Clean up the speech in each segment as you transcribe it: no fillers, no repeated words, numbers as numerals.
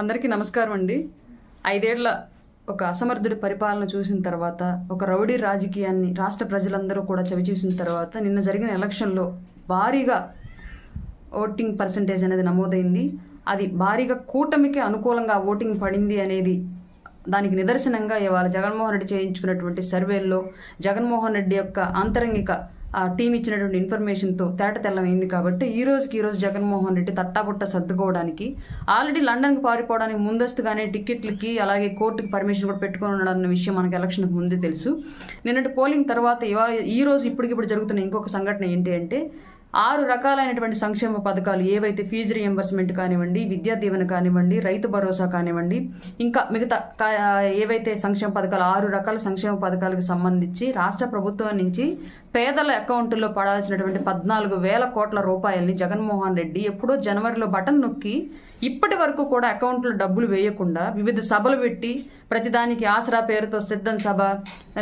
అందరికీ నమస్కారం అండి. 5 ఏళ్ల ఒక అసమర్థుడి పరిపాలన చూసిన తర్వాత, ఒక రౌడీ రాజకీయాన్ని రాష్ట్ర ప్రజలందరూ కూడా చవిచూసిన తర్వాత, నిన్న జరిగిన ఎలక్షన్లో భారీగా ఓటింగ్ పర్సంటేజ్ అనేది నమోదైంది. అది భారీగా కూటమికి అనుకూలంగా ఓటింగ్ పడింది అనేది దానికి నిదర్శనంగా ఇవాళ జగన్మోహన్ రెడ్డి చేయించుకున్నటువంటి సర్వేల్లో జగన్మోహన్ రెడ్డి యొక్క ఆంతరంగిక టీం ఇచ్చినటువంటి ఇన్ఫర్మేషన్తో తెల్లమైంది. కాబట్టి ఈ రోజు జగన్మోహన్ రెడ్డి తట్టాపుట్ట సర్దుకోవడానికి ఆల్రెడీ లండన్కి పారిపోవడానికి ముందస్తుగానే టికెట్లకి అలాగే కోర్టుకి పర్మిషన్ కూడా పెట్టుకుని ఉన్నాడన్న విషయం మనకు ఎలక్షన్కి ముందే తెలుసు. నిన్నటి పోలింగ్ తర్వాత ఈ రోజు ఇప్పటికిప్పుడు జరుగుతున్న ఇంకొక సంఘటన ఏంటి అంటే 6 రకాలైనటువంటి సంక్షేమ పథకాలు ఏవైతే ఫీజు రియంబర్స్మెంట్ కానివ్వండి, విద్యా దీవెన కానివ్వండి, రైతు భరోసా కానివ్వండి, ఇంకా మిగతా ఏవైతే సంక్షేమ పథకాలు 6 రకాల సంక్షేమ పథకాలకు సంబంధించి రాష్ట్ర ప్రభుత్వం నుంచి పేదల అకౌంట్లో పడాల్సినటువంటి 14,000 కోట్ల రూపాయలని జగన్మోహన్ రెడ్డి ఎప్పుడో జనవరిలో బటన్ నొక్కి ఇప్పటి వరకు కూడా అకౌంట్లో డబ్బులు వేయకుండా వివిధ సభలు పెట్టి ప్రతిదానికి ఆసరా పేరుతో సిద్ధం సభ,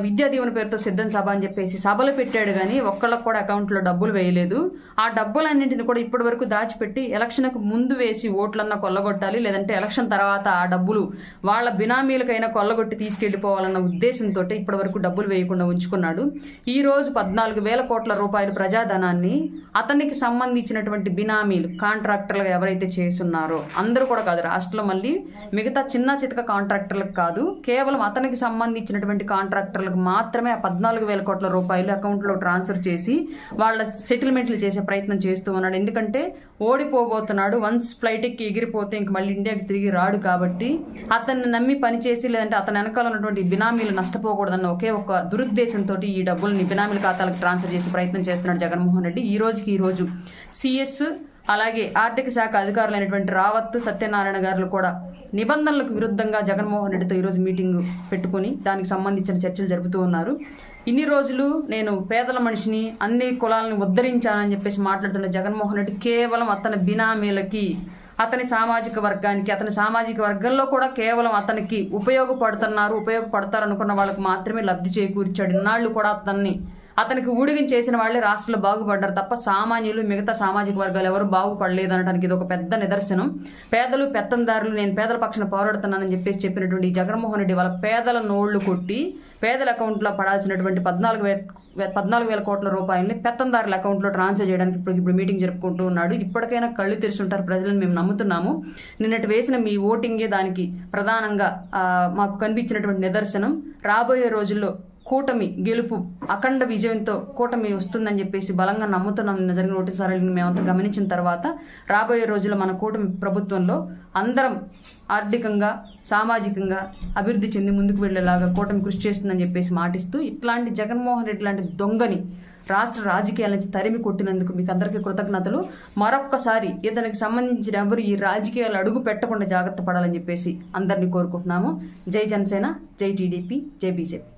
విద్యా దీవెన పేరుతో సిద్ధం సభ అని చెప్పేసి సభలు పెట్టాడు. కానీ ఒక్కళ్ళకు కూడా అకౌంట్లో డబ్బులు వేయలేదు. ఆ డబ్బులన్నింటిని కూడా ఇప్పటి వరకు దాచిపెట్టి ఎలక్షన్కు ముందు వేసి ఓట్లన్నా కొల్లగొట్టాలి, లేదంటే ఎలక్షన్ తర్వాత ఆ డబ్బులు వాళ్ళ బినామీలకైనా కొల్లగొట్టి తీసుకెళ్లిపోవాలన్న ఉద్దేశంతో ఇప్పటి వరకు డబ్బులు వేయకుండా ఉంచుకున్నాడు. ఈ రోజు 14,000 కోట్ల రూపాయల ప్రజాధనాన్ని అతనికి సంబంధించినటువంటి బినామీలు కాంట్రాక్టర్లు ఎవరైతే చేస్తున్నారో అందరూ కూడా కాదు, రాష్ట్రంలో మళ్ళీ మిగతా చిన్న చితక కాంట్రాక్టర్లకు కాదు, కేవలం అతనికి సంబంధించినటువంటి కాంట్రాక్టర్లకు మాత్రమే ఆ 14,000 కోట్ల రూపాయలు అకౌంట్లో ట్రాన్స్ఫర్ చేసి వాళ్ళ సెటిల్మెంట్లు చేసే ప్రయత్నం చేస్తూ ఉన్నాడు. ఎందుకంటే ఓడిపోబోతున్నాడు, వన్స్ ఫ్లైట్ ఎక్కి ఎగిరిపోతే ఇంక మళ్ళీ ఇండియాకి తిరిగి రాడు. కాబట్టి అతన్ని నమ్మి పనిచేసి లేదంటే అతని వెనకాల ఉన్నటువంటి బినామీలు నష్టపోకూడదన్న ఒకే ఒక దురుద్దేశంతో ఈ డబ్బుల్ని బినామీల ఖాతాలకు ట్రాన్స్ఫర్ చేసే ప్రయత్నం చేస్తున్నాడు జగన్మోహన్ రెడ్డి. ఈ రోజు సిఎస్ అలాగే ఆర్థిక శాఖ అధికారులైనటువంటి రావత్, సత్యనారాయణ గారు కూడా నిబంధనలకు విరుద్ధంగా జగన్మోహన్ రెడ్డితో ఈరోజు మీటింగ్ పెట్టుకుని దానికి సంబంధించిన చర్చలు జరుపుతూ ఉన్నారు. ఇన్ని రోజులు నేను పేదల మనిషిని, అన్ని కులాలను ఉద్ధరించానని చెప్పేసి మాట్లాడుతున్న జగన్మోహన్ రెడ్డి కేవలం అతని బినామీలకి, అతని సామాజిక వర్గానికి, అతని సామాజిక వర్గంలో కూడా కేవలం అతనికి ఉపయోగపడతారు అనుకున్న వాళ్ళకు మాత్రమే లబ్ధి చేకూర్చాడు. ఇన్నాళ్ళు కూడా అతనికి ఊడిగం చేసిన వాళ్ళే రాష్ట్రంలో బాగుపడ్డారు తప్ప సామాన్యులు, మిగతా సామాజిక వర్గాలు ఎవరు బాగుపడలేదు అనడానికి ఇది ఒక పెద్ద నిదర్శనం. పేదలు పెత్తందారులు, నేను పేదల పక్షాన పోరాడుతున్నానని చెప్పినటువంటి జగన్మోహన్ రెడ్డి వాళ్ళ పేదల నోళ్లు కొట్టి పేదల అకౌంట్లో పడాల్సినటువంటి 14,000 కోట్ల రూపాయలని పెత్తందారుల అకౌంట్లో ట్రాన్స్ఫర్ చేయడానికి ఇప్పుడు మీటింగ్ జరుపుకుంటూ ఉన్నాడు. ఇప్పటికైనా కళ్ళు తెరిచుంటారు ప్రజలను మేము నమ్ముతున్నాము. నిన్నటి వేసిన మీ ఓటింగే దానికి ప్రధానంగా మాకు కనిపించినటువంటి నిదర్శనం. రాబోయే రోజుల్లో కూటమి గెలుపు, అఖండ విజయంతో కూటమి వస్తుందని చెప్పేసి బలంగా నమ్ముతున్నాం. నిన్న జరిగిన ఓటింగ్ సరళిని మేమంతా గమనించిన తర్వాత రాబోయే రోజుల్లో మన కూటమి ప్రభుత్వంలో అందరం ఆర్థికంగా, సామాజికంగా అభివృద్ధి చెంది ముందుకు వెళ్లేలాగా కూటమి కృషి చేస్తుందని చెప్పేసి మాటిస్తూ, ఇట్లాంటి జగన్మోహన్ రెడ్డి లాంటి దొంగని రాష్ట్ర రాజకీయాల నుంచి తరిమి కొట్టినందుకు మీకు అందరికీ కృతజ్ఞతలు. మరొక్కసారి ఇతనికి సంబంధించిన ఎవరు ఈ రాజకీయాలు అడుగు పెట్టకుండా జాగ్రత్త పడాలని చెప్పేసి అందరినీ కోరుకుంటున్నాము. జై జనసేన, జై టీడీపీ, జై బీజేపీ.